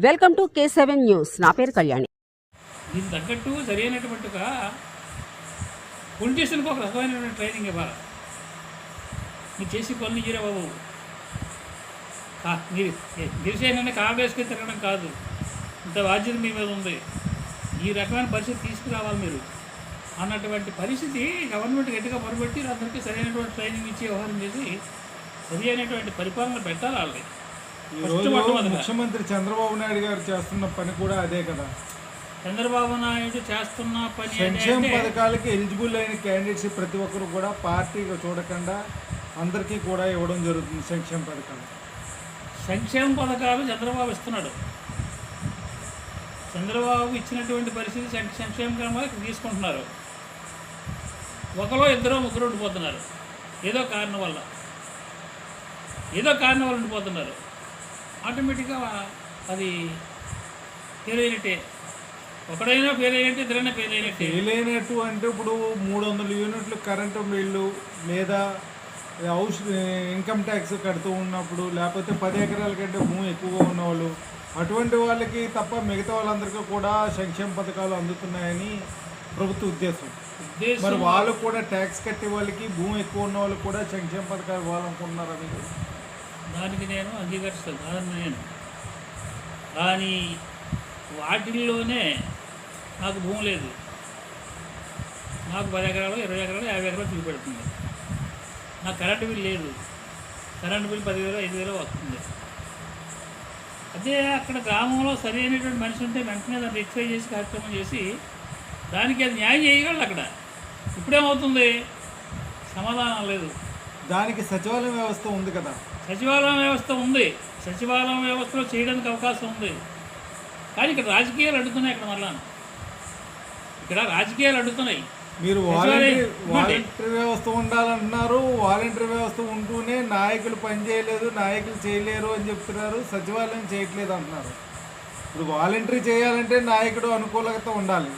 Welcome to K7 news. నా పేరు కళ్యాణి. దీనికి తగ్గట్టు సరైనటువంటిగా పొలిటీషియన్కి ఒక రకమైనటువంటి ట్రైనింగ్ ఇవ్వాలి. మీరు చేసి పనులు ఇయ్యరా బాబు, మీరు గెలిచేయనని కాంగ్రెస్కి తిరగడం కాదు, ఇంత బాధ్యత మీ మీద ఉంది, ఈ రకమైన పరిస్థితి తీసుకురావాలి మీరు అన్నటువంటి పరిస్థితి గవర్నమెంట్ గట్టిగా మొదలుపెట్టి అందరికీ సరైనటువంటి ట్రైనింగ్ ఇచ్చి వ్యవహారం చేసి సరి అయినటువంటి పరిపాలన పెట్టాలి. వాళ్ళకి ముఖ్యమంత్రి చంద్రబాబు నాయుడు గారు చేస్తున్న పని కూడా అదే కదా. చంద్రబాబు నాయుడు చేస్తున్న పని సంక్షేమ పథకాలకి ఎలిజిబుల్ అయిన క్యాండిడేట్స్ ప్రతి ఒక్కరు కూడా పార్టీగా చూడకుండా అందరికీ కూడా ఇవ్వడం జరుగుతుంది. సంక్షేమ పథకాలు చంద్రబాబు ఇస్తున్నాడు. చంద్రబాబు ఇచ్చినటువంటి పరిస్థితి సంక్షేమ క్రమాలకు తీసుకుంటున్నారు. ఒకరో ఇద్దరో ముగ్గురు ఉండిపోతున్నారు, ఏదో కారణం వల్ల ఉండిపోతున్నారు. ఆటోమేటిక్గా అది ఫెయిల్ అయినట్టే. ఒకడైనా ఫెయిల్ అయినట్టే, ఇద్దరైనా ఫెయిల్ అయినట్టు అంటే ఇప్పుడు 300 యూనిట్లు కరెంటు బిల్లు లేదా ఇన్కమ్ ట్యాక్స్ కడుతూ ఉన్నప్పుడు, లేకపోతే 10 ఎకరాల కంటే భూమి ఎక్కువగా ఉన్నవాళ్ళు, అటువంటి వాళ్ళకి తప్ప మిగతా వాళ్ళందరికీ కూడా సంక్షేమ పథకాలు అందుతున్నాయని ప్రభుత్వ ఉద్దేశం. మరి వాళ్ళు కూడా ట్యాక్స్ కట్టే వాళ్ళకి, భూమి ఎక్కువ ఉన్న వాళ్ళకి కూడా సంక్షేమ పథకాలు ఇవ్వాలనుకుంటున్నారా మీరు? దానికి నేను అంగీకరిస్తాను కాదని కానీ వాటిల్లోనే నాకు భూమి లేదు, నాకు 10 ఎకరాలు 20 ఎకరాలు 50 ఎకరాలు చూపెడుతుంది. నాకు కరెంటు బిల్ లేదు, కరెంటు బిల్ 10,000 5,000 వస్తుంది. అదే అక్కడ గ్రామంలో సరైనటువంటి మనిషి ఉంటే వెంటనే దాన్ని రెక్టిఫై చేసి కార్యక్రమం చేసి దానికి అది న్యాయం చేయగలరు. అక్కడ ఇప్పుడేమవుతుంది, సమాధానం లేదు. దానికి సచివాలయం వ్యవస్థ ఉంది కదా. సచివాలయం వ్యవస్థ ఉంది, సచివాలయం వ్యవస్థలో చేయడానికి అవకాశం ఉంది. కానీ ఇక్కడ రాజకీయాలు అడ్డుతున్నాయి. ఇక్కడ రాజకీయాలు అడ్డుతున్నాయి. మీరు వాలంటరీ వ్యవస్థ ఉండాలంటున్నారు. వాలంటరీ వ్యవస్థ ఉంటూనే నాయకులు పనిచేయలేదు, నాయకులు చేయలేరు అని చెప్తున్నారు. సచివాలయం చేయట్లేదు అంటున్నారు. ఇప్పుడు వాలంటరీ చేయాలంటే నాయకుడు అనుకూలత ఉండాలి.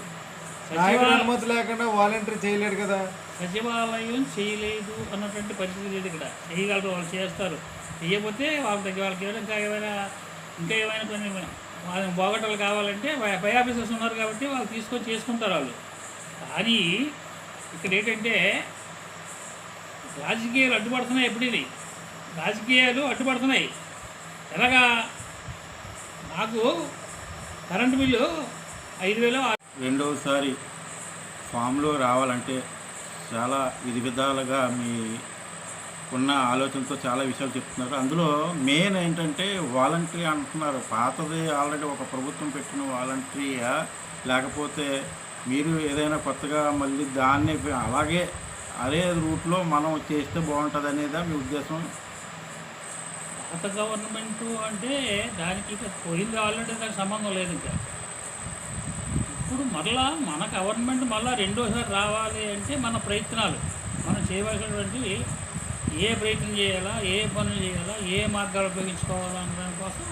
నాయకుడు అనుమతి లేకుండా వాలంటరీ చేయలేడు కదా. సచివాలయం చేయలేదు అన్నటువంటి పరిస్థితి లేదు. ఇక్కడ చేయగలరు, వాళ్ళు చేస్తారు. చేయకపోతే వాళ్ళకి ఇంకా ఏమైనా పని వాళ్ళని పోగొట్టాలు కావాలంటే పై ఆఫీసర్స్ ఉన్నారు కాబట్టి వాళ్ళు తీసుకొని చేసుకుంటారు వాళ్ళు. కానీ ఇక్కడ ఏంటంటే రాజకీయాలు అడ్డుపడుతున్నాయి. ఎప్పుడైనా రాజకీయాలు అడ్డుపడుతున్నాయి. ఎలాగా, నాకు కరెంటు బిల్లు 5,000. రెండవసారి ఫామ్లో రావాలంటే చాలా విధాలుగా మీ ఉన్న ఆలోచనతో చాలా విషయాలు చెప్తున్నారు. అందులో మెయిన్ ఏంటంటే వాలంటరీ అంటున్నారు. పాతది ఆల్రెడీ ఒక ప్రభుత్వం పెట్టిన వాలంటరీయా, లేకపోతే మీరు ఏదైనా కొత్తగా మళ్ళీ దాన్ని అలాగే అదే రూట్లో మనం చేస్తే బాగుంటుంది అనేదా మీ ఉద్దేశం? పాత గవర్నమెంటు అంటే దానికి పోయింది ఆల్రెడీ, దానికి సంబంధం లేదు. ఇంకా ఇప్పుడు మరలా మన గవర్నమెంట్ మళ్ళీ రెండోసారి రావాలి అంటే మన ప్రయత్నాలు, మనం చేయవలసినటువంటి ఏ ప్రయత్నం చేయాలా, ఏ పనులు చేయాలా, ఏ మార్గాలు ఉపయోగించుకోవాలన్న దానికోసం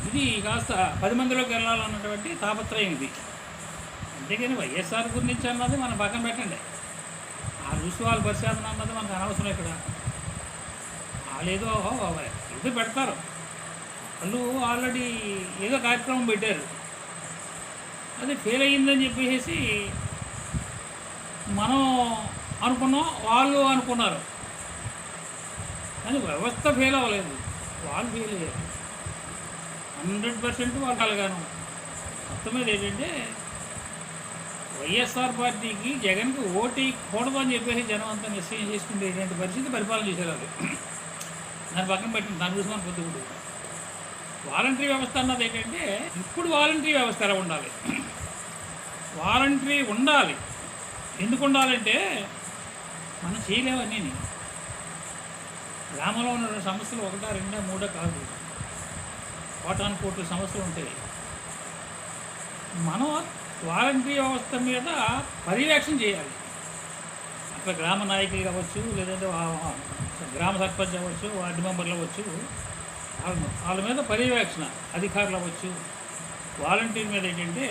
ఇది కాస్త 10 మందిలోకి వెళ్ళాలన్నటువంటి తాపత్రయం ఇది. అంతేగాని వైఎస్ఆర్ గురించి అన్నది మనం పక్కన పెట్టండి. ఆ చూసి వాళ్ళ పరిశోధన అన్నది మనకు అనవసరం. ఇక్కడ వాళ్ళు ఏదో పెడతారు. వాళ్ళు ఆల్రెడీ ఏదో కార్యక్రమం పెట్టారు, అది ఫెయిల్ అయ్యిందని చెప్పేసి మనం అనుకున్నాం, వాళ్ళు అనుకున్నారు. కానీ వ్యవస్థ ఫెయిల్ అవ్వలేదు, వాళ్ళు ఫెయిల్ అయ్యారు. 100% వాళ్ళు కలగాను. మొత్తం మీద ఏంటంటే వైఎస్ఆర్ పార్టీకి జగన్కి ఓటేయకూడదు అని చెప్పేసి జనం అంతా నిశ్చయం చేసుకునేటువంటి పరిస్థితి పరిపాలన చేశారు. వాళ్ళు దాని పక్కన పెట్టింది, దాని చూసుకొని పొద్దుగుడు. వాలంటరీ వ్యవస్థ అన్నది ఏంటంటే, ఇప్పుడు వాలంటరీ వ్యవస్థ ఎలా ఉండాలి, వాలంటరీ ఉండాలి. ఎందుకు ఉండాలంటే మనం చేయలేవన్నీ. గ్రామంలో ఉన్న సమస్యలు 1, 2, 3 కాదు, కోటాను సమస్యలు ఉంటాయి. మనం వాలంటరీ వ్యవస్థ మీద పర్యవేక్షణ చేయాలి. అక్కడ గ్రామ నాయకులు కావచ్చు, లేదంటే గ్రామ సర్పంచ్ అవ్వచ్చు, వార్డు మెంబర్లు అవ్వచ్చు, వాళ్ళ మీద పర్యవేక్షణ, అధికారులు అవ్వచ్చు. వాలంటీర్ మీద ఏంటంటే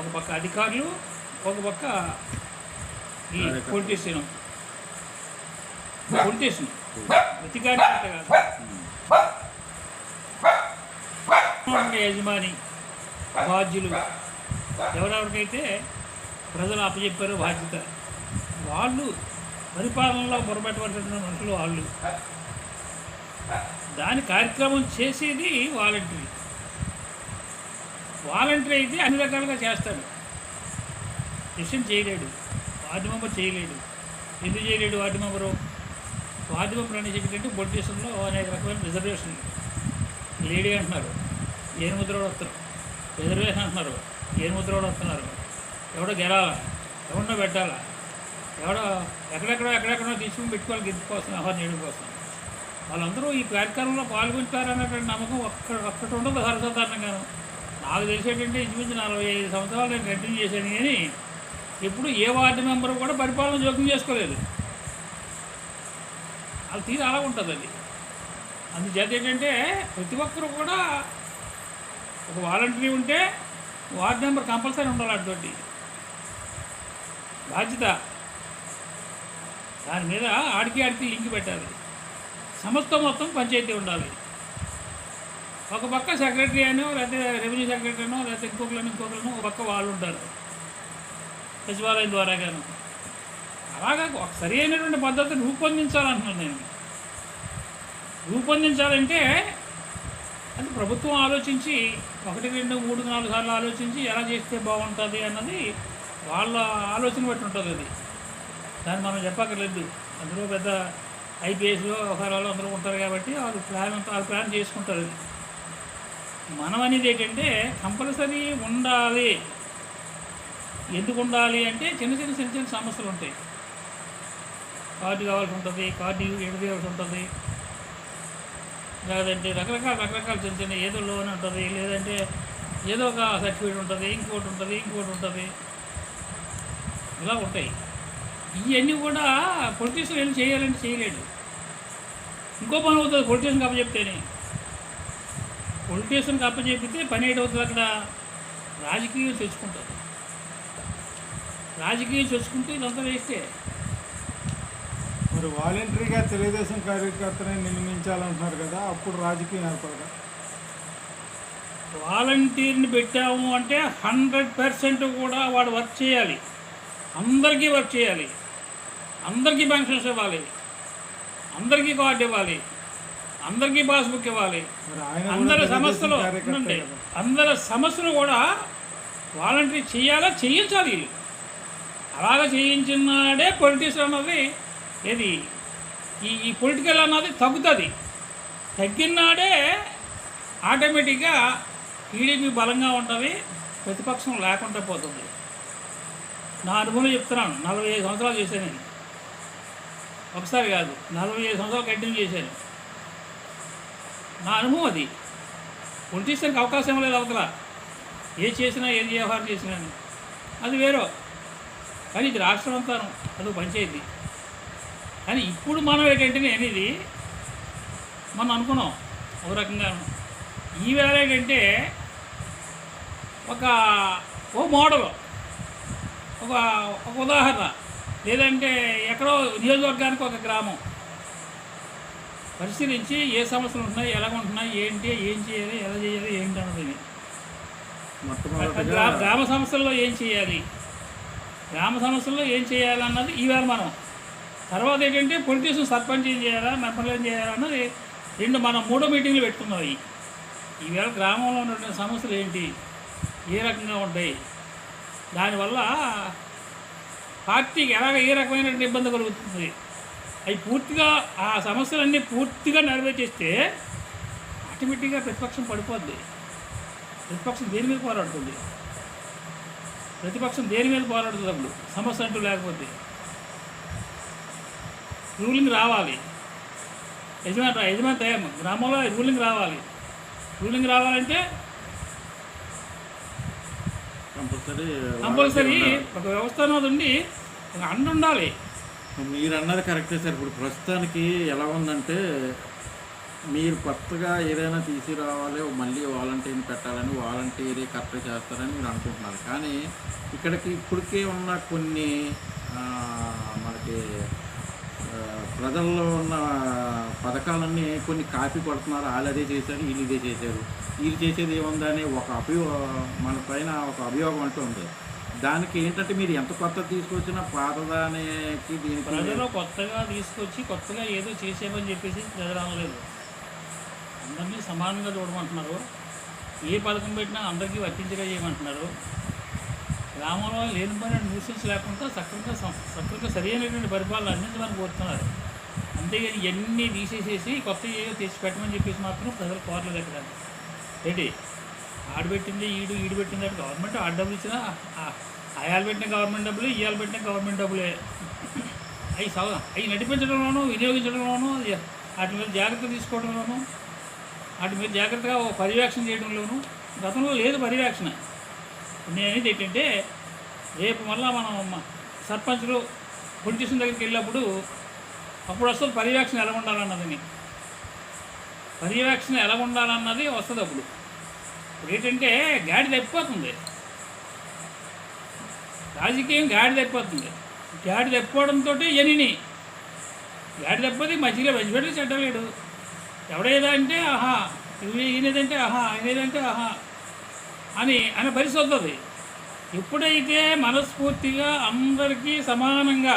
ఒక పక్క అధికారులు, ఒక పక్క ఈ పొలిటీషియన్ అధికారి యజమాని బాధ్యులు ఎవరెవరికైతే ప్రజలు అప్పచెప్పారో బాధ్యత వాళ్ళు పరిపాలనలో మొరపెట్టవలసిన మనుషులు వాళ్ళు. దాని కార్యక్రమం చేసేది వాలంటరీ. వాలంటరీ అయితే అన్ని రకాలుగా చేస్తాడు. ప్రెసిడెంట్ చేయలేడు, వార్డు మెంబర్ చేయలేడు. ఎందుకు చేయలేడు? వార్డు మెంబరు అనేది ఏంటంటే పొలిటీషన్లో అనేక రకమైన రిజర్వేషన్లు. లేడీ అంటున్నారు, ఏనుముద్రోడు వస్తారు. రిజర్వేషన్ అంటున్నారు, ఏనుముద్రోడు వస్తున్నారు. ఎవడో గెలాలా, ఎవడో పెట్టాలా, ఎవడో ఎక్కడెక్కడో తీసుకుని పెట్టుకోవాలి గెలుపు కోసం, ఆహార నీడు కోసం. వాళ్ళందరూ ఈ కార్యక్రమంలో పాల్గొంటారనేటువంటి నమ్మకం ఒక్కటి ఉండదు సర్వసాధారణంగాను. నాకు తెలిసేటంటే ఇంచుమించు 45 సంవత్సరాలు నేను కంటిన్యూ చేశాను, కానీ ఎప్పుడు ఏ వార్డు మెంబరు కూడా పరిపాలన జోక్యం చేసుకోలేదు. అది తీరు అలా ఉంటుంది. అది అందుచేత ఏంటంటే ప్రతి ఒక్కరు కూడా ఒక వాలంటరీ ఉంటే వార్డు మెంబర్ కంపల్సరీ ఉండాలి. అటువంటి బాధ్యత దాని మీద ఆడికి లింక్ పెట్టాలి. సంస్థ మొత్తం పంచాయతీ ఉండాలి. ఒక పక్క సెక్రటరీ అనో లేకపోతే రెవెన్యూ సెక్రటరీ అనో లేకపోతే ఇంకొకరినో ఒక పక్క వాళ్ళు ఉంటారు సచివాలయం ద్వారాగాను. అలాగా ఒక సరి అయినటువంటి పద్ధతిని రూపొందించాలంటున్నాను నేను. రూపొందించాలంటే అది ప్రభుత్వం ఆలోచించి 1, 2, 3, 4 సార్లు ఆలోచించి ఎలా చేస్తే బాగుంటుంది అన్నది వాళ్ళ ఆలోచన బట్టి ఉంటుంది. అది దాన్ని మనం చెప్పక్కర్లేదు. అందులో పెద్ద ఐపీఎస్లో ఒకరాలు అందరూ ఉంటారు కాబట్టి వాళ్ళు ప్లాన్ చేసుకుంటారు. మనం అనేది ఏంటంటే కంపల్సరీ ఉండాలి. ఎందుకు ఉండాలి అంటే చిన్న సమస్యలు ఉంటాయి. కార్డు కావాల్సి ఉంటుంది, కార్డు ఎడదీయాల్సి ఉంటుంది, లేదంటే రకరకాల చిన్న ఏదో లోన్ ఉంటుంది, లేదంటే ఏదో ఒక సర్టిఫికేట్ ఉంటుంది, ఇంకోటి ఉంటుంది, ఇలా ఉంటాయి. ఇవన్నీ కూడా పొలిటీషియన్ ఏం చేయాలంటే చేయలేడు. ఇంకో పని అవుతుంది పొలిటీషియన్కి అప్పచెప్తేనే. పొలిటీషియన్కి అప్పచెప్పితే పని ఏంటవుతుంది? అక్కడ రాజకీయం చొచ్చుకుంటుంది. రాజకీయం చొచ్చుకుంటే ఇదంతా వేస్తే. మరి వాలంటరీగా తెలుగుదేశం కార్యకర్తని నియమించాలంటున్నారు కదా, అప్పుడు రాజకీయం ఏర్పడదా? వాలంటీర్ని పెట్టాము అంటే 100% కూడా వాడు వర్క్ చేయాలి. అందరికీ వర్క్ చేయాలి, అందరికీ పెన్షన్స్ ఇవ్వాలి, అందరికీ కార్డు ఇవ్వాలి, అందరికీ పాస్బుక్ ఇవ్వాలి. అందరి సమస్యలు కూడా వాలంటరీ చేయించాలి. అలాగ చేయించినాడే పొలిటీషియన్ అన్నది ఏది ఈ పొలిటికల్ అన్నది తగ్గుతుంది. తగ్గినాడే ఆటోమేటిక్గా టీడీపీ బలంగా ఉంటుంది, ప్రతిపక్షం లేకుండా పోతుంది. నా అనుభవం చెప్తున్నాను. 45 సంవత్సరాలు చేశాను నేను. ఒకసారి కాదు, 45 సంవత్సరాలు కంటిన్యూ చేశాను. నా అనుభవం అది. పొలిటీషియన్కి అవకాశం లేదు అవతల. ఏది వ్యవహారం చేసినా అది వేరో. కానీ ఇది రాష్ట్రం అంతాను, అది పంచాయతీ. కానీ ఇప్పుడు మనం ఏంటంటే అనేది మనం అనుకున్నాం ఒక రకంగా. ఈవేళ ఏంటంటే ఓ మోడల్, ఒక ఉదాహరణ, లేదంటే ఎక్కడో నియోజకవర్గానికి ఒక గ్రామం పరిశీలించి ఏ సమస్యలు ఉంటున్నాయి, ఎలా ఉంటున్నాయి, ఏం చేయాలి, ఎలా చేయాలి, ఏంటి అన్నది. గ్రామ సమస్యల్లో ఏం చేయాలి, అన్నది ఈవేళ మనం. తర్వాత ఏంటంటే పొలిటీషియన్ సర్పంచ్ ఏం చేయాలా, మెంబర్లు ఏం చేయాలన్నది మనం 3వ మీటింగ్లు పెట్టుకున్నాయి. ఈవేళ గ్రామంలో ఉన్నటువంటి సమస్యలు ఏంటి, ఏ రకంగా ఉంటాయి, దానివల్ల పార్టీకి ఏ రకమైన ఇబ్బంది కలుగుతుంది, అవి పూర్తిగా ఆ సమస్యలన్నీ పూర్తిగా నెరవేర్చేస్తే ఆటోమేటిక్గా ప్రతిపక్షం పడిపోద్ది. ప్రతిపక్షం దేని మీద పోరాడుతుంది? అప్పుడు సమస్య అంటూ లేకపోతే రూలింగ్ రావాలి. యజమాని తయారు గ్రామంలో రూలింగ్ రావాలంటే కంపల్సరీ ఒక వ్యవస్థ అనేది ఉండి ఒక అండ ఉండాలి. మీరు అన్నది కరెక్టే సార్. ఇప్పుడు ప్రస్తుతానికి ఎలా ఉందంటే, మీరు కొత్తగా ఏదైనా తీసుకురావాలి, మళ్ళీ వాలంటీర్ని పెట్టాలని, వాలంటీరే కరెక్ట్ చేస్తారని మీరు అనుకుంటున్నారు. కానీ ఇప్పటికే ఉన్న కొన్ని మనకి ప్రజల్లో ఉన్న పథకాలన్నీ కొన్ని కాపీ కొడుతున్నారు. వాళ్ళు అదే చేశారు, వీళ్ళు ఇదే చేశారు, వీళ్ళు చేసేది ఏముందని మన పైన ఒక అభియోగం అంటూ ఉంది. దానికి ఏంటంటే మీరు ఎంత కొత్త తీసుకొచ్చినా పాతదానికి దీనికి ప్రజలు కొత్తగా తీసుకొచ్చి కొత్తగా ఏదో చేసేమని చెప్పేసి ప్రజలు అనలేదు. అందరినీ సమానంగా చూడమంటున్నారు. ఏ పథకం పెట్టినా అందరికీ వర్తించగా చేయమంటున్నారు. గ్రామంలో లేనిపోయిన న్యూసెన్స్ లేకుండా చక్కగా సరైనటువంటి పరిపాలన అందించమని కోరుతున్నారు. అంతేగాని ఇవన్నీ తీసేసేసి కొత్త ఏదో తెచ్చి పెట్టమని చెప్పేసి మాత్రం ప్రజలు కోరలేదు. ఎక్కడ ఏంటి ఆడబెట్టింది ఈడు పెట్టింది అంటే గవర్నమెంట్ ఆడ డబ్బులు ఇచ్చినా ఆయాలు పెట్టిన గవర్నమెంట్ డబ్బులు, ఇవాళ పెట్టిన గవర్నమెంట్ డబ్బులే. అవి నడిపించడంలోనూ వినియోగించడంలోనూ వాటి మీద జాగ్రత్త తీసుకోవడంలోనూ వాటి మీద జాగ్రత్తగా పర్యవేక్షణ చేయడంలోనూ గతంలో లేదు పర్యవేక్షణ. నేను అనేది ఏంటంటే రేపు మళ్ళీ మనం సర్పంచ్లు పొలిటీషియన్ దగ్గరికి వెళ్ళినప్పుడు అప్పుడు వస్తుంది పర్యవేక్షణ ఎలా ఉండాలన్నదని. పర్యవేక్షణ ఎలా ఉండాలన్నది వస్తుంది అప్పుడు. ఏంటంటే గాడి తప్పిపోతుంది, రాజకీయం గాడి తప్పిపోతుంది. గాడి తప్పిపోవడంతో ఎనిని గాడి తప్పిపోతే మధ్యలో వెజిపెట్టి చెడ్డలేడు. ఎవడేదా అంటే ఆహా, ఈయనేదంటే ఆహా, ఆయనేదంటే ఆహా అనే పరిస్థితి వస్తుంది. ఎప్పుడైతే మనస్ఫూర్తిగా అందరికీ సమానంగా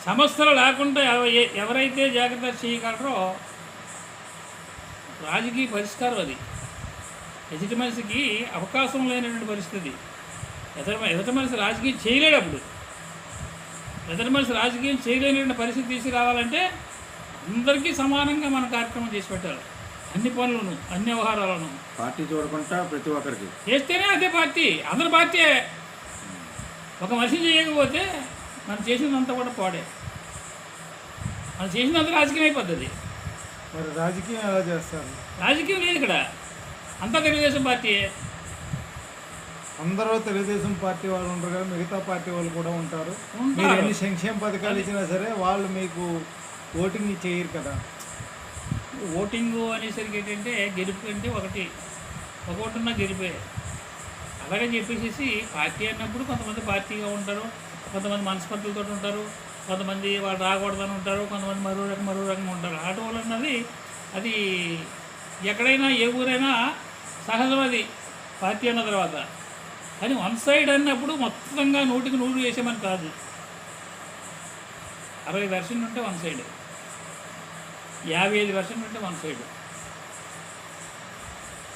సమస్యలు లేకుండా ఎవరైతే జాగ్రత్త చేయగలరో రాజకీయ పరిష్కారం అది. ఎదుటి మనిషికి అవకాశం లేనటువంటి పరిస్థితి. ఎదుటి మనిషి రాజకీయం చేయలేడు. అప్పుడు ఎదుటి మనిషి రాజకీయం చేయలేనటువంటి పరిస్థితి తీసుకురావాలంటే అందరికీ సమానంగా మన కార్యక్రమం చేసి పెట్టాలి. అన్ని పనులను, అన్ని వ్యవహారాలను పార్టీ చూడకుండా ప్రతి ఒక్కరికి చేస్తేనే అదే పార్టీ. అందరి పార్టీయే. ఒక మనిషి చేయకపోతే మనం చేసినంత కూడా పాడే. మనం చేసినంత రాజకీయం అయిపోతుంది. మరి రాజకీయం ఎలా చేస్తారు? రాజకీయం లేదు ఇక్కడ, అంతా తెలుగుదేశం పార్టీయే. అందరూ తెలుగుదేశం పార్టీ వాళ్ళు ఉంటారు కదా, మిగతా పార్టీ వాళ్ళు కూడా ఉంటారు. ఉంటారు. మీరు ఎన్ని సంక్షేమ పథకాలు ఇచ్చినా సరే వాళ్ళు మీకు ఓటింగ్ చేయరు కదా. ఓటింగు అనేసరికి ఏంటంటే గెలుపు అంటే ఒక ఓటున్న గెలిపే. అలాగని చెప్పేసి పార్టీ అన్నప్పుడు కొంతమంది పార్టీగా ఉంటారు, కొంతమంది మనస్పర్ధలతో ఉంటారు, కొంతమంది వాళ్ళు రాకూడదని ఉంటారు, కొంతమంది మరో రకంగా ఉంటారు. ఆట వాళ్ళు అన్నది అది ఎక్కడైనా ఏ ఊరైనా సహజం అది పార్టీ అన్న తర్వాత. కానీ వన్ సైడ్ అన్నప్పుడు మొత్తంగా 100కి 100 వేసేమని కాదు. 60% ఉంటే వన్ సైడ్, 55% ఉంటే వన్ సైడ్.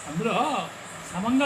అందులో సమంగా